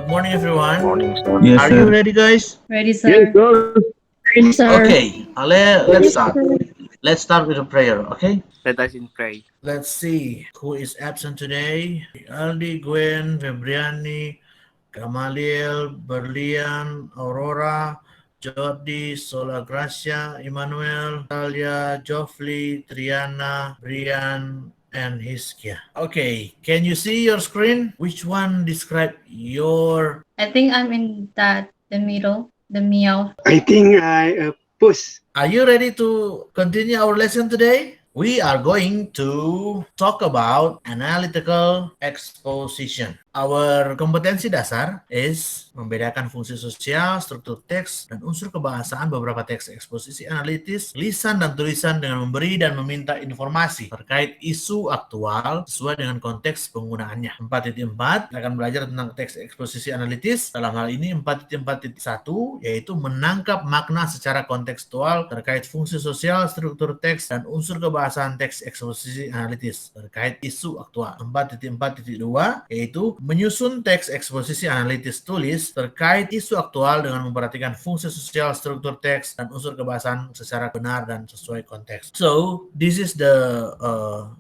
Good morning, everyone. Morning, sir. Yes, Are you sir. ready, guys? Ready, Yes, sir? sir. Ready, sir. Okay, let's Yes, start. sir. Let's start with a prayer, okay? Let us in pray. Let's see who is absent today. Aldi, Gwen, Febriani, Gamaliel, Berlian, Aurora, Jordi, Sola Gracia, Emmanuel, Talia, Joffrey, Triana, Brian, and Hiskia. Okay, can you see your screen? Which one describe your... I think I'm in the middle, the meow. I think I push. Are you ready to continue our lesson today? We are going to talk about analytical exposition. Our kompetensi dasar is membedakan fungsi sosial, struktur teks, dan unsur kebahasaan beberapa teks eksposisi analitis, lisan dan tulisan dengan memberi dan meminta informasi terkait isu aktual sesuai dengan konteks penggunaannya. 4.4 akan belajar tentang teks eksposisi analitis. Dalam hal ini 4.4.1 yaitu menangkap makna secara kontekstual terkait fungsi sosial, struktur teks, dan unsur kebahasaan teks eksposisi analitis terkait isu aktual. 4.4.2 yaitu menyusun teks eksposisi analitis tulis terkait isu aktual dengan memperhatikan fungsi sosial, struktur teks, dan unsur kebahasaan secara benar dan sesuai konteks. So, this is the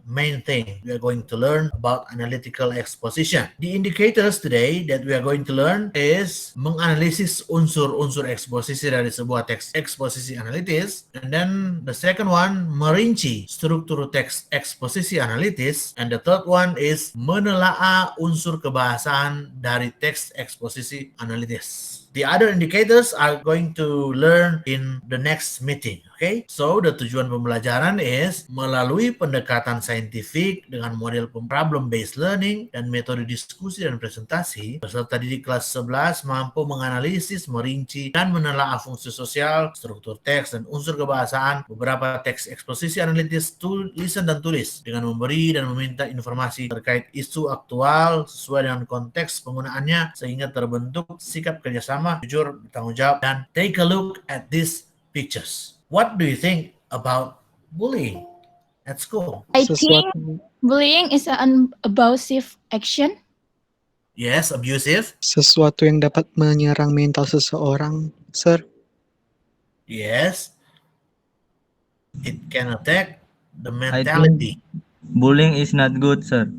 main thing we are going to learn about analytical exposition. The indicators today that we are going to learn is menganalisis unsur-unsur eksposisi dari sebuah teks eksposisi analitis, and then the second one merinci struktur teks eksposisi analitis, and the third one is menelaah unsur kebahasaan dari teks eksposisi analitis. The other indicators are going to learn in the next meeting. Okay, so the tujuan pembelajaran is melalui pendekatan saintifik dengan model problem based learning dan metode diskusi dan presentasi, peserta didik kelas 11 mampu menganalisis, merinci, dan menelaah fungsi sosial, struktur teks, dan unsur kebahasaan beberapa teks eksposisi analitis tulisan dan tulis dengan memberi dan meminta informasi terkait isu aktual sesuai dengan konteks penggunaannya sehingga terbentuk sikap kerjasama, jujur, bertanggung jawab, dan take a look at these pictures. What do you think about bullying at school? I think bullying is an abusive action. Yes, abusive. Sesuatu yang dapat menyerang mental seseorang, sir. Yes. It can attack the I mentality. think bullying is not good, sir.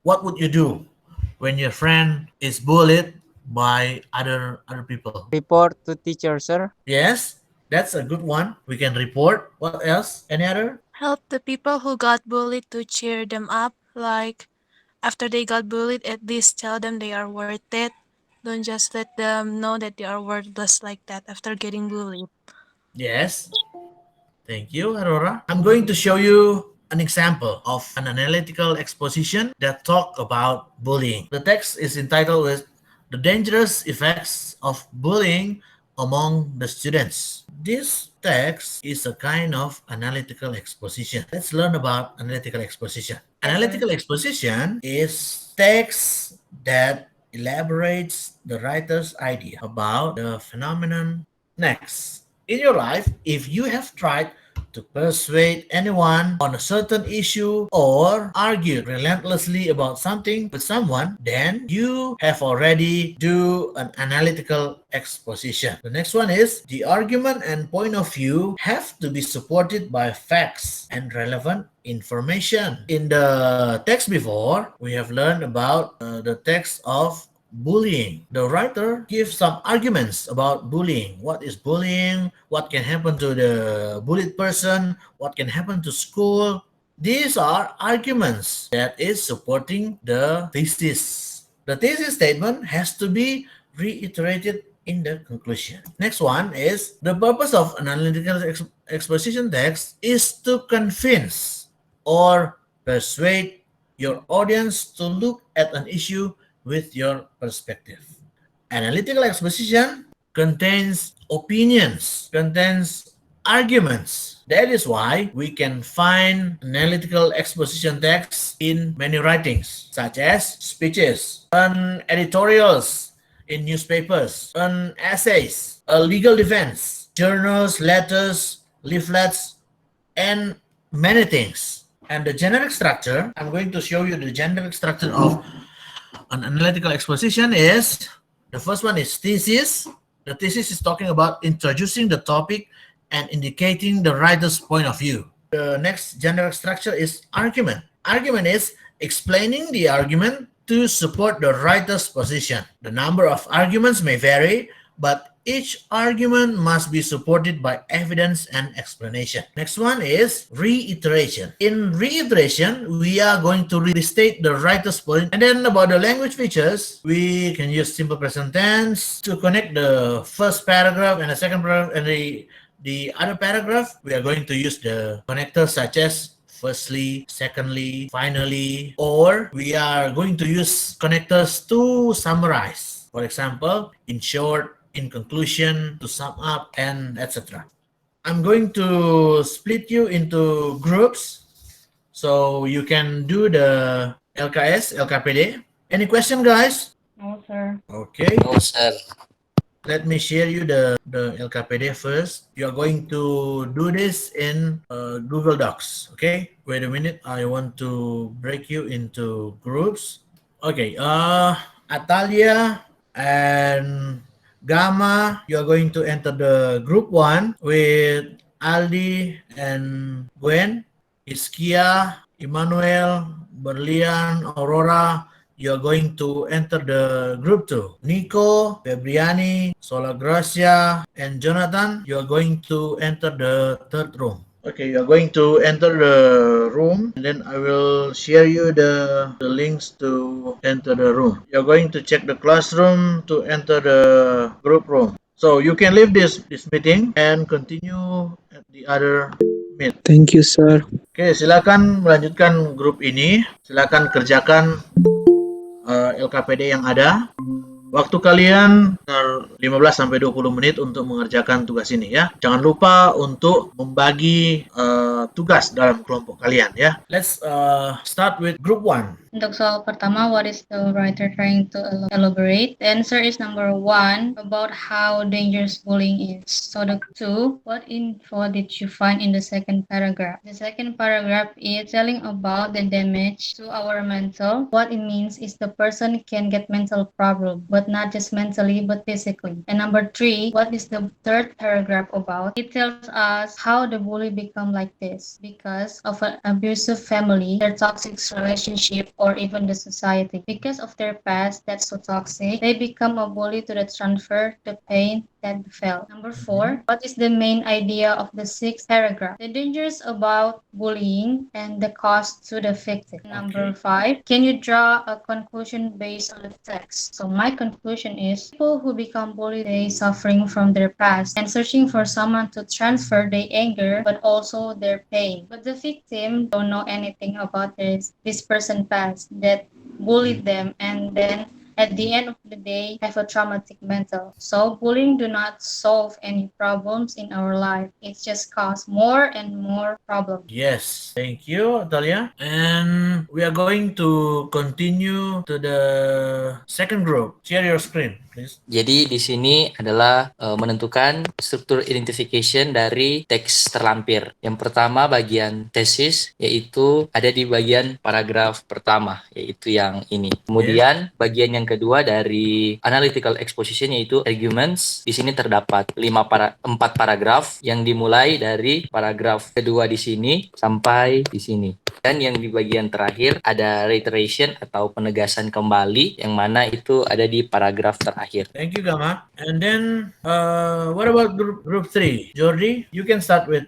What would you do when your friend is bullied by other people? Report to teacher, sir. Yes, that's a good one. We can report. What else? Any other? Help the people who got bullied to cheer them up. Like, after they got bullied, at least tell them they are worth it. Don't just let them know that they are worthless like that after getting bullied. Yes. Thank you, Aurora. I'm going to show you an example of an analytical exposition that talk about bullying. The text is entitled with The Dangerous Effects of Bullying Among the Students. This text is a kind of analytical exposition. Let's learn about analytical exposition. Analytical exposition is text that elaborates the writer's idea about the phenomenon. Next, in your life, if you have tried to persuade anyone on a certain issue or argue relentlessly about something with someone, then you have already do an analytical exposition. The next one is the argument and point of view have to be supported by facts and relevant information. In the text before, we have learned about the text of bullying. The writer gives some arguments about bullying. What is bullying? What can happen to the bullied person? What can happen to school? These are arguments that is supporting the thesis. The thesis statement has to be reiterated in the conclusion. Next one is the purpose of an analytical exposition text is to convince or persuade your audience to look at an issue with your perspective. Analytical exposition contains opinions, contains arguments. That is why we can find analytical exposition texts in many writings, such as speeches, and editorials in newspapers, and essays, a legal defense, journals, letters, leaflets, and many things. And the generic structure, I'm going to show you the generic structure of an analytical exposition is The first one is thesis. The thesis is talking about introducing the topic and indicating the writer's point of view. The next generic structure is argument. Argument is explaining the argument to support the writer's position. The number of arguments may vary, but each argument must be supported by evidence and explanation. Next one is reiteration. In reiteration, we are going to restate the writer's point. And then about the language features, we can use simple present tense to connect the first paragraph and the second paragraph and the other paragraph. We are going to use the connectors such as firstly, secondly, finally, or we are going to use connectors to summarize. For example, in short, in conclusion, to sum up, and etc. I'm going to split you into groups so you can do the LKS, LKPD. Any question, guys? No, sir. Okay. No, sir. Let me share you the LKPD first. You are going to do this in Google Docs. Okay. Wait a minute. I want to break you into groups. Okay. Atalia and Gamma, you are going to enter the group 1 with Aldi and Gwen, Iskia, Emmanuel, Berlian, Aurora. You are going to enter the group 2. Nico, Febriani, Solagracia, and Jonathan, you are going to enter the third room. Okay, you are going to enter the room, and then I will share you the links to enter the room. You are going to check the classroom to enter the group room. So you can leave this meeting and continue at the other meet. Thank you, sir. Oke, silakan melanjutkan grup ini. Silakan kerjakan LKPD yang ada. Waktu kalian 15 sampai 20 menit untuk mengerjakan tugas ini ya. Jangan lupa untuk membagi tugas dalam kelompok kalian ya. Let's start with group 1. Untuk soal pertama, what is the writer trying to elaborate? The answer is number 1, about how dangerous bullying is. So the 2, what info did you find in the second paragraph? The second paragraph is telling about the damage to our mental. What it means is the person can get mental problem, but not just mentally, but physically. And number 3, what is the third paragraph about? It tells us how the bully become like this because of an abusive family, their toxic relationship, or even the society. Because of their past that's so toxic, they become a bully to transfer the pain that felt. Number 4, what is the main idea of the 6th paragraph? The dangers about bullying and the cost to the victim. Number 5, can you draw a conclusion based on the text? So my conclusion is people who become bullied, they suffering from their past and searching for someone to transfer their anger but also their pain. But the victim don't know anything about this person past that bullied them, and then at the end of the day have a traumatic mental. So bullying do not solve any problems in our life. It just cause more and more problems. Yes, thank you, Talia. And we are going to continue to the second group. Share your screen, please. Jadi di sini adalah menentukan struktur identification dari teks terlampir. Yang pertama bagian tesis, yaitu ada di bagian paragraf pertama, yaitu yang ini. Kemudian bagian yang kedua dari analytical exposition, yaitu arguments. Di sini terdapat 4 paragraf yang dimulai dari paragraf kedua di sini sampai di sini. Dan yang di bagian terakhir ada reiteration atau penegasan kembali, yang mana itu ada di paragraf terakhir. Thank you, Gama. And then, what about group 3? Jordi, you can start with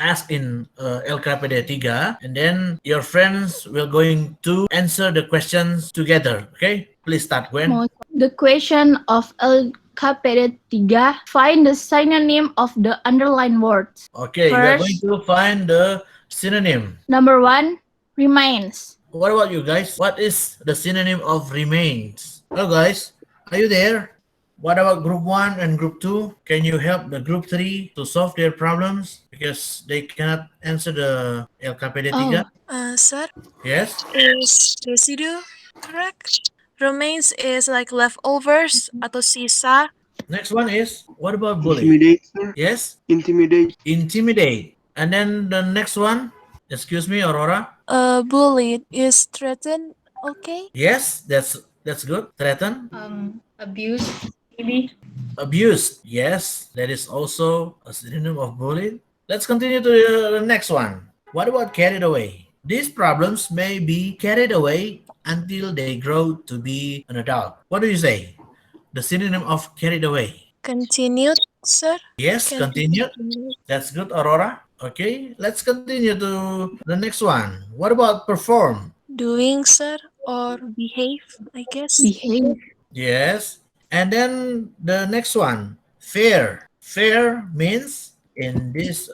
ask in LKPD 3, and then your friends will going to answer the questions together. Okay, please start, Gwen. The question of LKPD 3, find the synonym of the underlined words. Okay, you are First, going to find the synonym. number 1, remains. What about you guys? What is the synonym of remains? Hello, guys. Are you there? What about group 1 and group 2? Can you help the group 3 to solve their problems? Because they cannot answer the LKPD 3. Sir, Yes? is residue correct? Remains is like leftovers atau sisa. Next one is, what about bullying? Intimidate, sir. Yes? Intimidate. Intimidate. And then the next one, excuse me, Aurora. Bullied is threatened. Okay. Yes, that's good. Threaten. Abuse, maybe. Abused. Yes, that is also a synonym of bullied. Let's continue to the next one. What about carried away? These problems may be carried away until they grow to be an adult. What do you say? The synonym of carried away. Continued, sir. Yes, Can continued. That's good, Aurora. Okay, let's continue to the next one. What about perform? doing, sir, or behave, I guess. Behave. Yes. And then the next one, fair. Fair means in this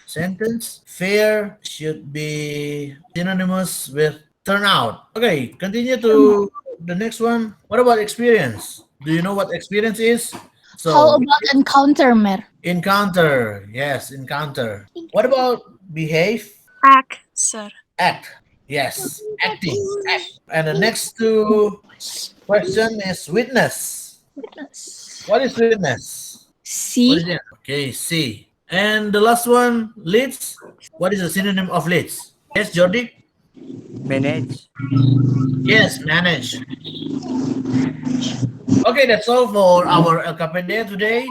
sentence, fair should be synonymous with turnout. Okay, continue to the next one. What about experience? Do you know what experience is? How about encounter, Mer? Encounter. Yes, encounter. What about behave? Act, sir. Act. Yes, acting. Act. And the next two question is witness. What is witness? What See, is it? Okay, C. And the last one, leads. What is the synonym of leads? Yes, Jordi? Manage. Yes, manage. Okay, that's all for our LKPD today.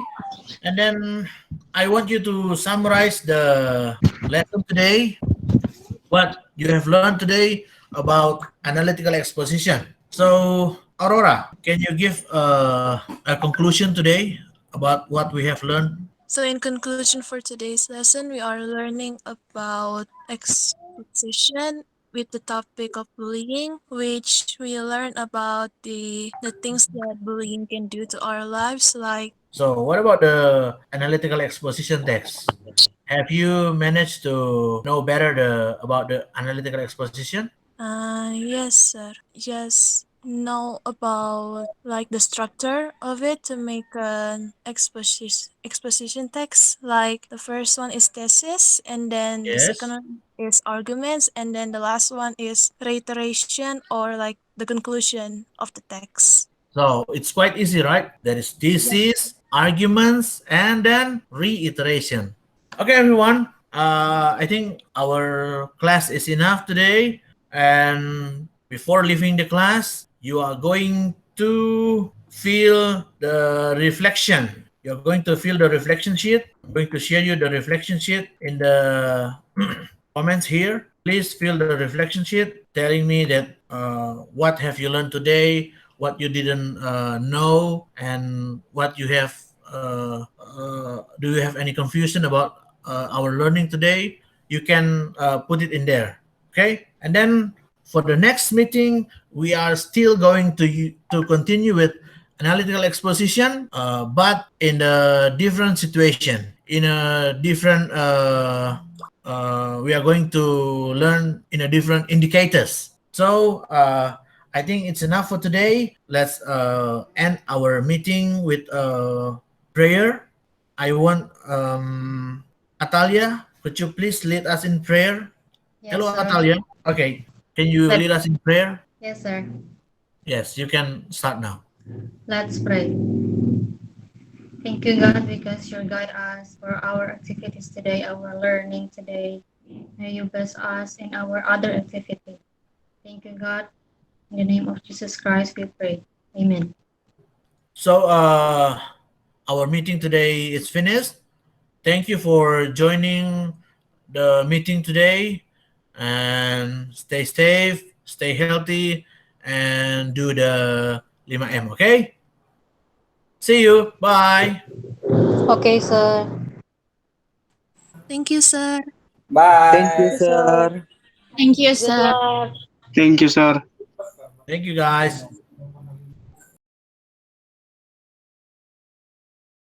And then I want you to summarize the lesson today, what you have learned today about analytical exposition. So, Aurora, can you give a conclusion today about what we have learned? So, in conclusion for today's lesson, we are learning about exposition with the topic of bullying, which we learn about the things that bullying can do to our lives, like So, what about the analytical exposition text? Have you managed to know better about the analytical exposition? yes, sir. Yes, know about like the structure of it to make an exposition text. Like the first one is thesis, and then the Yes. second one is arguments, and then the last one is reiteration or like the conclusion of the text. So it's quite easy, right? There is thesis, arguments, and then reiteration. Okay, everyone. I think our class is enough today. And before leaving the class, you are going to feel the reflection. You're going to feel the reflection sheet. I'm going to share you the reflection sheet in the comments here. Please fill the reflection sheet telling me that what have you learned today, what you didn't know, and what you have. Do you have any confusion about our learning today? You can put it in there. Okay, and then for the next meeting, we are still going to continue with analytical exposition, but in a different situation, in a different. We are going to learn in a different indicators. So I think it's enough for today. Let's end our meeting with prayer. I want Atalia, could you please lead us in prayer? Yes, Hello, sir. Atalia. Okay, can you lead us in prayer? Yes, sir. Yes, you can start now. Let's pray. Thank you, God, because you guide us for our activities today, our learning today. May you bless us in our other activity. Thank you, God. In the name of Jesus Christ, we pray. Amen. So our meeting today is finished. Thank you for joining the meeting today, and stay safe, stay healthy, and do the 5M, okay? See you. Bye. Okay, sir. Thank you, sir. Thank you, sir. thank you, sir. Thank you, sir. Thank you, guys.